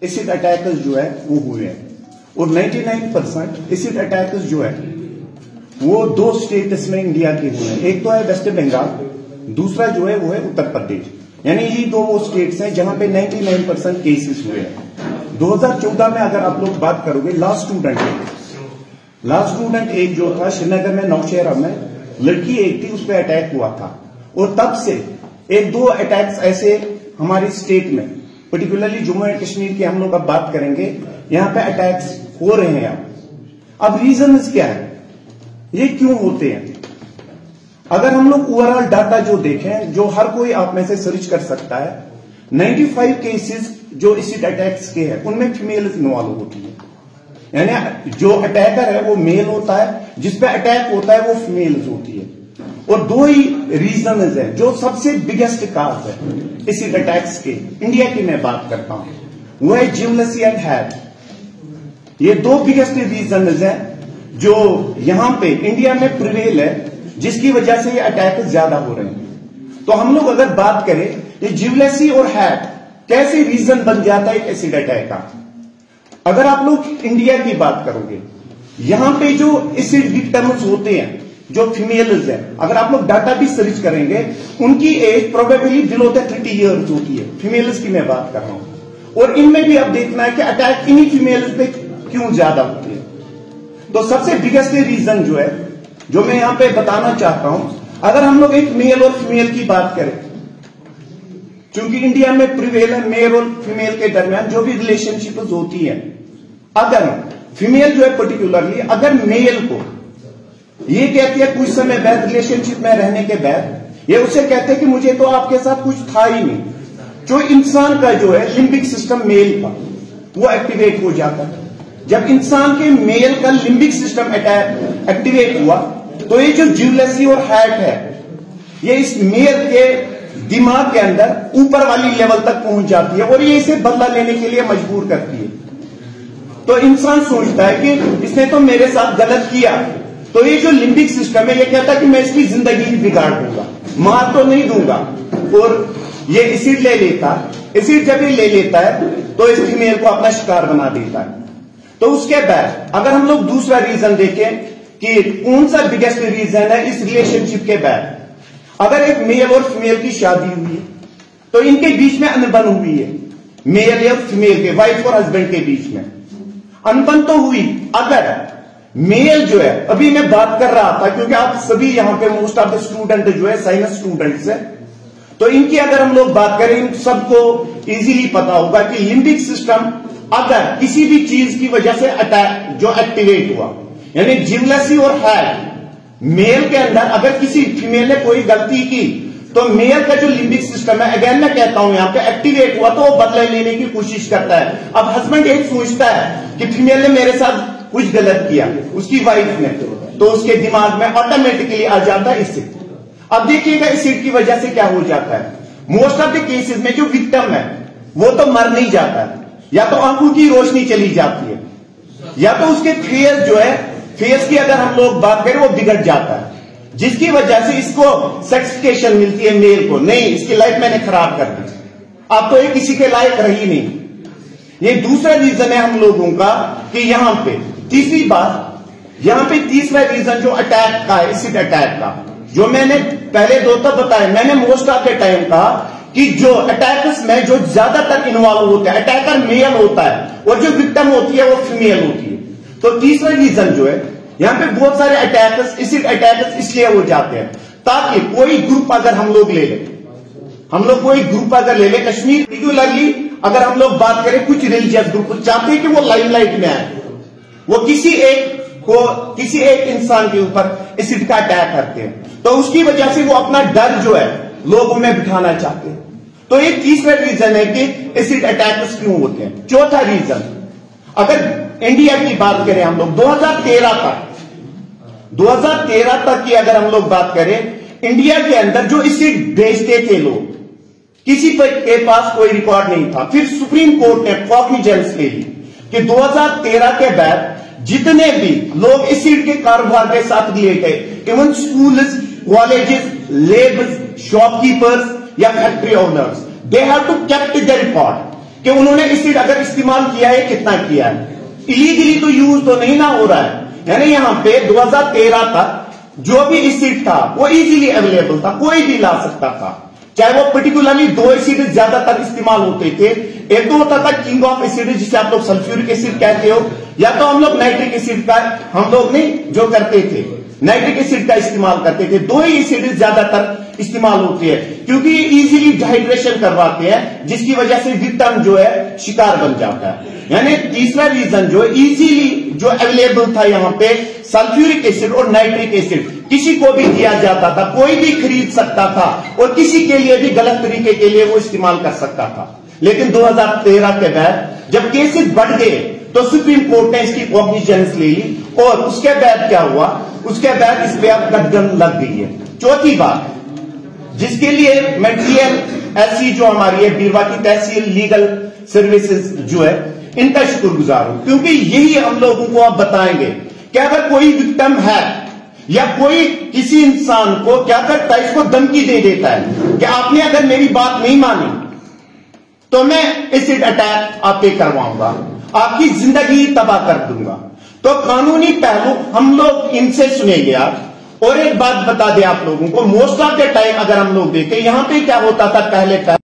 Acid attackers जो है वो हुए हैं और 99% एसिड अटैकर्स जो है वो दो स्टेट्स में इंडिया के हुए हैं। एक तो है वेस्ट बंगाल, दूसरा जो है वो है उत्तर प्रदेश। यानी ये दो वो स्टेट्स हैं जहां पे 99% केसेस हुए हैं। 2014 में अगर आप लोग बात करोगे, लास्ट स्टूडेंट एक जो था श्रीनगर में, नौशहरा में लड़की एक थी, उस पर अटैक हुआ था और तब से एक दो अटैक्स ऐसे हमारी स्टेट में, पर्टिकुलरली जम्मू एंड कश्मीर की हम लोग अब बात करेंगे, यहां पे अटैक्स हो रहे हैं। अब रीजंस क्या है, ये क्यों होते हैं? अगर हम लोग ओवरऑल डाटा जो देखें, जो हर कोई आप में से सर्च कर सकता है, 95 केसेस जो एसिड अटैक्स के हैं उनमें फीमेल्स इन्वॉल्व होती है। यानी जो अटैकर है वो मेल होता है, जिसपे अटैक होता है वो फीमेल्स होती है। और दो ही रीजन है जो सबसे बिगेस्ट काज है एसिड अटैक्स के, इंडिया की मैं बात करता हूं, वो है जेलसी एंड हैट। ये दो बिगेस्ट रीजन है जो यहां पे इंडिया में प्रिवेल है, जिसकी वजह से ये अटैक ज्यादा हो रहे हैं। तो हम लोग अगर बात करें ये जेलसी और हैट कैसे रीजन बन जाता है एसिड अटैक का, अगर आप लोग इंडिया की बात करोगे, यहां पे जो एसिड विक्टिम्स होते हैं जो फीमेल्स हैं, अगर आप लोग डाटा भी सर्च करेंगे, उनकी age probably below the 30 years होती है। फीमेल्स की मैं बात कर रहा हूं। और इनमें भी अब देखना है कि अटैक इन्हीं फीमेल्स पे क्यों ज्यादा होते हैं। तो सबसे बिगेस्ट रीजन जो है, जो मैं यहां पे बताना चाहता हूं, अगर हम लोग एक मेल और फीमेल की बात करें, क्योंकि इंडिया में प्रिवेल है मेल और फीमेल के दरमियान जो भी रिलेशनशिप होती है, अगर फीमेल जो है पर्टिकुलरली अगर मेल को ये कहती है कुछ समय बाद रिलेशनशिप में रहने के बाद, ये उसे कहते हैं कि मुझे तो आपके साथ कुछ था ही नहीं, जो इंसान का जो है लिम्बिक सिस्टम मेल का वो एक्टिवेट हो जाता है। जब इंसान के मेल का लिम्बिक सिस्टम एक्टिवेट हुआ तो ये जो जेलसी और हैट है, ये इस मेल के दिमाग के अंदर ऊपर वाली लेवल तक पहुंच जाती है और ये इसे बदला लेने के लिए मजबूर करती है। तो इंसान सोचता है कि इसने तो मेरे साथ गलत किया, तो ये जो लिम्बिक सिस्टम है ये कहता है कि मैं इसकी जिंदगी ही बिगाड़ दूंगा, मार तो नहीं दूंगा, और ये एसिड ले लेता। एसिड जब ये ले लेता है तो इस फीमेल को अपना शिकार बना देता है। तो उसके बाद अगर हम लोग दूसरा रीजन देखें कि कौन सा बिगेस्ट रीजन है इस रिलेशनशिप के बाद, अगर एक मेल और फीमेल की शादी हुई है तो इनके बीच में अनबन हुई है, मेल या फीमेल के, वाइफ और हस्बैंड के बीच में अनबन तो हुई। अगर मेल जो है, अभी मैं बात कर रहा था क्योंकि आप सभी यहां पे मोस्ट ऑफ द स्टूडेंट जो है साइंस स्टूडेंट्स है, तो इनकी अगर हम लोग बात करें, इन सबको इजीली पता होगा कि लिम्बिक सिस्टम अगर किसी भी चीज की वजह से अटैक जो एक्टिवेट हुआ, यानी जेलसी और हैट, मेल के अंदर अगर किसी फीमेल ने कोई गलती की तो मेल का जो लिम्बिक सिस्टम है, अगेन मैं कहता हूं यहां पे एक्टिवेट हुआ तो वो बदला लेने की कोशिश करता है। अब हस्बैंड एक सोचता है कि फीमेल ने मेरे साथ कुछ गलत किया, उसकी वाइफ ने, तो उसके दिमाग में ऑटोमेटिकली आ जाता है एसिड। अब देखिएगा एसिड की वजह से क्या हो जाता है, मोस्ट ऑफ द केसेस में जो विक्टिम है वो तो मर नहीं जाता है, या तो आंखों की रोशनी चली जाती है, या तो उसके फेस जो है, फेस की अगर हम लोग बात करें वो बिगड़ जाता है, जिसकी वजह से इसको सेक्सिफिकेशन मिलती है मेल को, नहीं इसकी लाइफ मैंने खराब कर दी, अब तो ये किसी के लायक रही नहीं। ये दूसरा रीजन है हम लोगों का कि यहां पे तीसरी बात, यहां पे तीसरा रीजन जो अटैक का है, एसिड अटैक का, जो मैंने पहले दो तक बताया, मैंने मोस्ट ऑफ द टाइम कहा कि जो अटैकर्स में जो ज्यादातर इन्वॉल्व होते हैं, अटैकर मेल होता है और जो विक्टिम होती है वो फीमेल होती है। तो तीसरा रीजन जो है, यहां पे बहुत सारे अटैकर्स, एसिड अटैकर्स इसलिए हो जाते हैं ताकि कोई ग्रुप अगर हम लोग ले लें, हम लोग कोई ग्रुप अगर ले लें, कश्मीर पर्टिकुलरली अगर हम लोग बात करें, कुछ रिलीजियस ग्रुप चाहते हैं कि वो लाइमलाइट में आए, वो किसी एक इंसान के ऊपर एसिड का अटैक करते हैं, तो उसकी वजह से वो अपना डर जो है लोगों में बिठाना चाहते हैं। तो ये तीसरा रीजन है कि एसिड अटैक्स क्यों होते हैं। चौथा रीजन, अगर इंडिया की बात करें हम लोग 2013 तक की अगर हम लोग बात करें, इंडिया के अंदर जो एसिड भेजते थे लोग, किसी के पास कोई रिकॉर्ड नहीं था। फिर सुप्रीम कोर्ट ने कॉग्निजेंस ले ली कि 2013 के बाद जितने भी लोग एसिड के कारोबार के साथ related, even schools, colleges, labours, shopkeepers या factory owners, they have to keep the record कि उन्होंने एसिड अगर इस्तेमाल किया है कितना किया है, इलीगली तो यूज तो नहीं ना हो रहा है। यानी यहां पे 2013 तक जो भी एसिड था वो इजीली अवेलेबल था, कोई भी ला सकता था, चाहे वो पर्टिकुलरली 2 एसिड ज्यादातर इस्तेमाल होते थे। एक तो होता था किंग ऑफ एसिड जिसे आप लोग सल्फ्यूरिक एसिड कहते हो, या तो हम लोग नाइट्रिक एसिड का हम लोग नहीं जो करते थे नाइट्रिक एसिड का इस्तेमाल करते थे। 2 ही एसिड ज्यादातर इस्तेमाल होती है क्योंकि ये इजीली डिहाइड्रेशन करवाते हैं, जिसकी वजह से विक्टिम जो है शिकार बन जाता है। यानी तीसरा रीजन जो इजीली जो अवेलेबल था यहाँ पे सल्फ्यूरिक एसिड और नाइट्रिक एसिड किसी को भी दिया जाता था, कोई भी खरीद सकता था और किसी के लिए भी गलत तरीके के लिए वो इस्तेमाल कर सकता था। लेकिन 2013 के बाद जब केसेस बढ़ गए तो सुप्रीम कोर्ट ने इसकी कॉग्निजेंस ले ली और उसके बाद क्या हुआ, उसके बाद इस पे अब कदम लग गई है। चौथी बात जिसके लिए मैं TLSC जो हमारी है बीरवा की तहसील लीगल सर्विसेज जो है इनका शुक्रगुजार हूं, क्योंकि यही हम लोगों को अब बताएंगे कि अगर कोई विक्टिम है या कोई किसी इंसान को क्या करता है, इसको धमकी दे देता है कि आपने अगर मेरी बात नहीं मानी तो मैं एसिड अटैक आप पे करवाऊंगा, आपकी जिंदगी तबाह कर दूंगा। तो कानूनी पहलू हम लोग इनसे सुनेंगे आज। और एक बात बता दें आप लोगों को, मोस्ट ऑफ द टाइम अगर हम लोग देखें यहां पे क्या होता था पहले